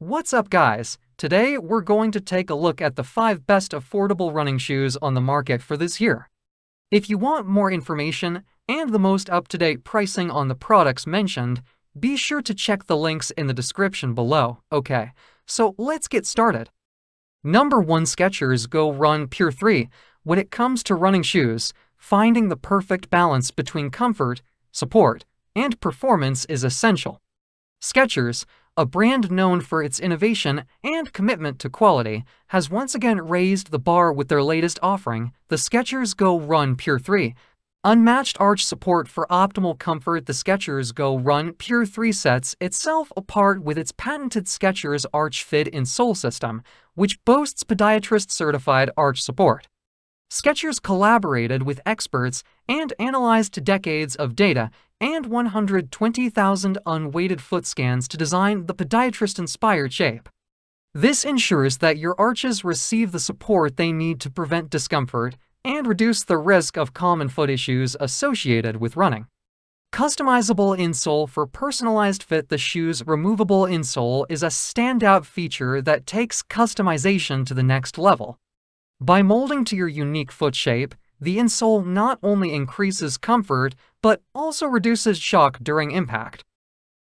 What's up, guys? Today we're going to take a look at the 5 best affordable running shoes on the market for this year. If you want more information and the most up-to-date pricing on the products mentioned, be sure to check the links in the description below. Okay, so let's get started. Number 1, Skechers Go Run Pure 3. When it comes to running shoes, finding the perfect balance between comfort, support, and performance is essential. Skechers, a brand known for its innovation and commitment to quality, has once again raised the bar with their latest offering, the Skechers Go Run Pure 3. Unmatched arch support for optimal comfort, the Skechers Go Run Pure 3 sets itself apart with its patented Skechers Arch Fit insole system, which boasts podiatrist-certified arch support. Skechers collaborated with experts and analyzed decades of data and 120,000 unweighted foot scans to design the podiatrist-inspired shape. This ensures that your arches receive the support they need to prevent discomfort and reduce the risk of common foot issues associated with running. Customizable insole for personalized fit. The shoe's removable insole is a standout feature that takes customization to the next level. By molding to your unique foot shape, the insole not only increases comfort, but also reduces shock during impact.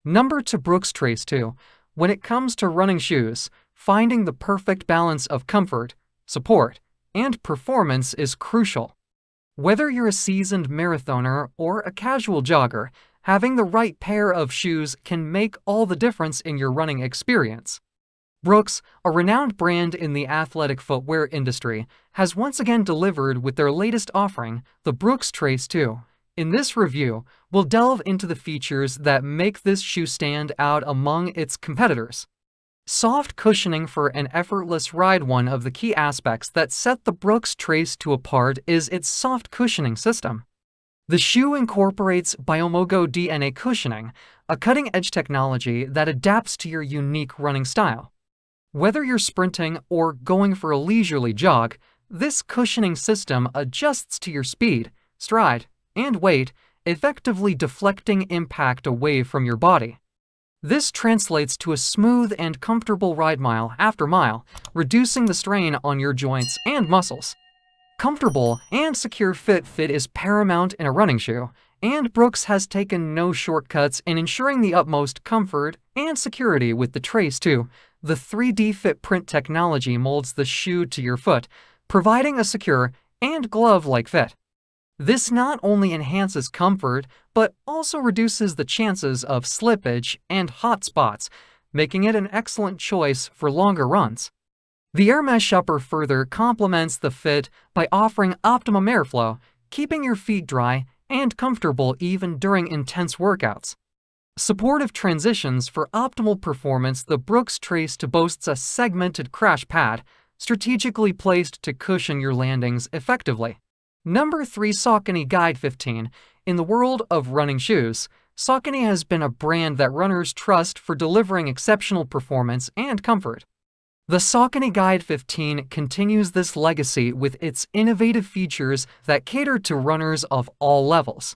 Number 2, Brooks Trace 2. When it comes to running shoes, finding the perfect balance of comfort, support, and performance is crucial. Whether you're a seasoned marathoner or a casual jogger, having the right pair of shoes can make all the difference in your running experience. Brooks, a renowned brand in the athletic footwear industry, has once again delivered with their latest offering, the Brooks Trace 2. In this review, we'll delve into the features that make this shoe stand out among its competitors. Soft cushioning for an effortless ride. One of the key aspects that set the Brooks Trace 2 apart is its soft cushioning system. The shoe incorporates Biomogo DNA cushioning, a cutting-edge technology that adapts to your unique running style. Whether you're sprinting or going for a leisurely jog, this cushioning system adjusts to your speed, stride, and weight, effectively deflecting impact away from your body. This translates to a smooth and comfortable ride mile after mile, reducing the strain on your joints and muscles. Comfortable and secure fit is paramount in a running shoe, and Brooks has taken no shortcuts in ensuring the utmost comfort and security with the Trace 2. The 3D Fit Print technology molds the shoe to your foot, providing a secure and glove-like fit. This not only enhances comfort, but also reduces the chances of slippage and hot spots, making it an excellent choice for longer runs. The Air Mesh upper further complements the fit by offering optimum airflow, keeping your feet dry and comfortable even during intense workouts. Supportive transitions for optimal performance. The Brooks Trace 2 boasts a segmented crash pad, strategically placed to cushion your landings effectively. Number 3, Saucony Guide 15. In the world of running shoes, Saucony has been a brand that runners trust for delivering exceptional performance and comfort. The Saucony Guide 15 continues this legacy with its innovative features that cater to runners of all levels.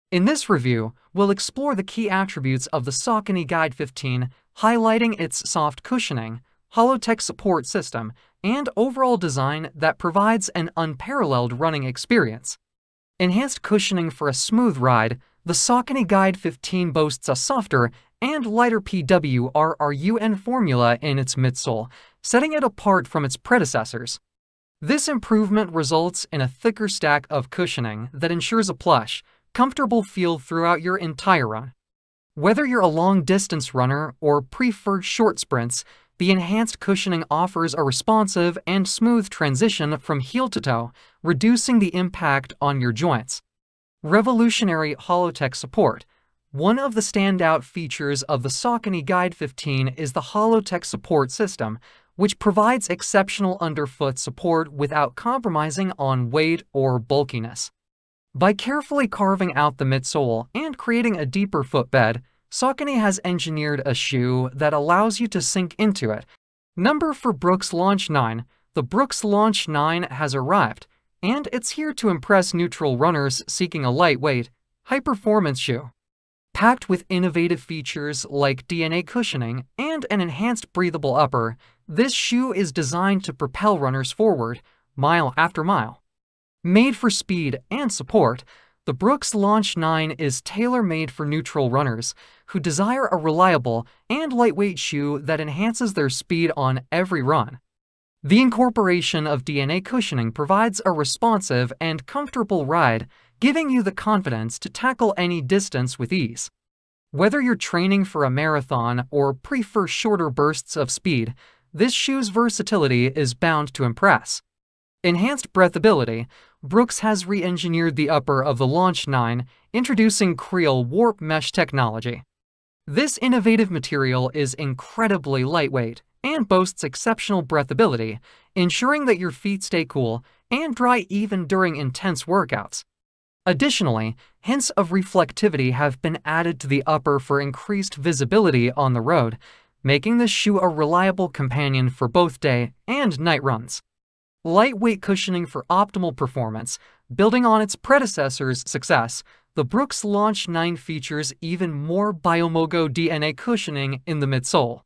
In this review, we'll explore the key attributes of the Saucony Guide 15, highlighting its soft cushioning, Holotech support system, and overall design that provides an unparalleled running experience. Enhanced cushioning for a smooth ride. The Saucony Guide 15 boasts a softer and lighter PWRRUN formula in its midsole, setting it apart from its predecessors. This improvement results in a thicker stack of cushioning that ensures a plush, comfortable feel throughout your entire run. Whether you're a long-distance runner or prefer short sprints, the enhanced cushioning offers a responsive and smooth transition from heel to toe, reducing the impact on your joints. Revolutionary Holotech support. One of the standout features of the Saucony Guide 15 is the Holotech support system, which provides exceptional underfoot support without compromising on weight or bulkiness. By carefully carving out the midsole and creating a deeper footbed, Saucony has engineered a shoe that allows you to sink into it. Number 4, Brooks Launch 9. The Brooks Launch 9 has arrived, and it's here to impress neutral runners seeking a lightweight, high-performance shoe. Packed with innovative features like DNA cushioning and an enhanced breathable upper, this shoe is designed to propel runners forward, mile after mile. Made for speed and support, the Brooks Launch 9 is tailor-made for neutral runners who desire a reliable and lightweight shoe that enhances their speed on every run. The incorporation of DNA cushioning provides a responsive and comfortable ride, giving you the confidence to tackle any distance with ease. Whether you're training for a marathon or prefer shorter bursts of speed, this shoe's versatility is bound to impress. Enhanced breathability, Brooks has re-engineered the upper of the Launch 9, introducing Creel Warp Mesh technology. This innovative material is incredibly lightweight and boasts exceptional breathability, ensuring that your feet stay cool and dry even during intense workouts. Additionally, hints of reflectivity have been added to the upper for increased visibility on the road, making this shoe a reliable companion for both day and night runs. Lightweight cushioning for optimal performance. Building on its predecessor's success, the Brooks Launch 9 features even more Biomogo DNA cushioning in the midsole.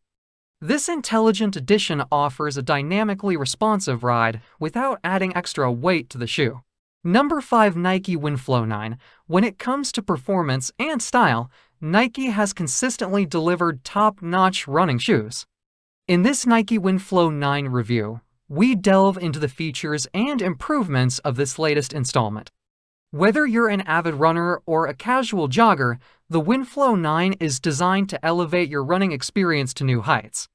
This intelligent addition offers a dynamically responsive ride without adding extra weight to the shoe. Number 5. Nike WinFlow 9. When it comes to performance and style, Nike has consistently delivered top-notch running shoes. In this Nike WinFlow 9 review, we delve into the features and improvements of this latest installment. Whether you're an avid runner or a casual jogger, the WinFlow 9 is designed to elevate your running experience to new heights.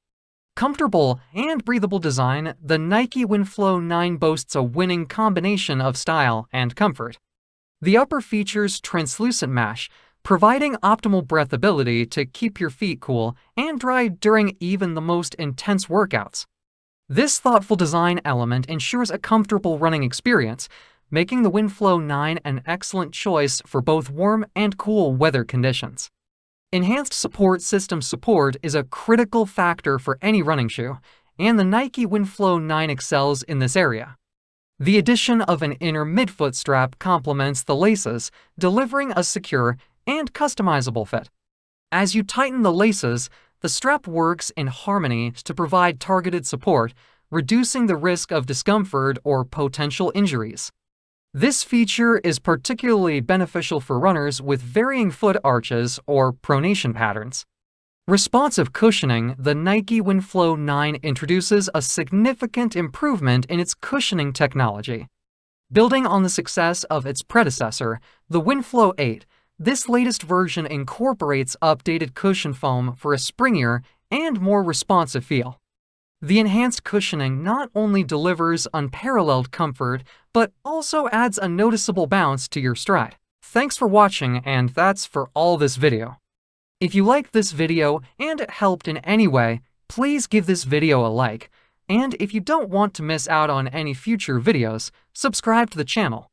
Comfortable and breathable design, the Nike WinFlow 9 boasts a winning combination of style and comfort. The upper features translucent mesh, providing optimal breathability to keep your feet cool and dry during even the most intense workouts. This thoughtful design element ensures a comfortable running experience, making the WinFlow 9 an excellent choice for both warm and cool weather conditions. Enhanced support system support is a critical factor for any running shoe, and the Nike WinFlow 9 excels in this area. The addition of an inner midfoot strap complements the laces, delivering a secure and customizable fit. As you tighten the laces, the strap works in harmony to provide targeted support, reducing the risk of discomfort or potential injuries. This feature is particularly beneficial for runners with varying foot arches or pronation patterns. Responsive cushioning, the Nike WinFlow 9 introduces a significant improvement in its cushioning technology. Building on the success of its predecessor, the WinFlow 8, this latest version incorporates updated cushion foam for a springier and more responsive feel. The enhanced cushioning not only delivers unparalleled comfort, but also adds a noticeable bounce to your stride. Thanks for watching, and that's for all this video. If you liked this video and it helped in any way, please give this video a like. And if you don't want to miss out on any future videos, subscribe to the channel.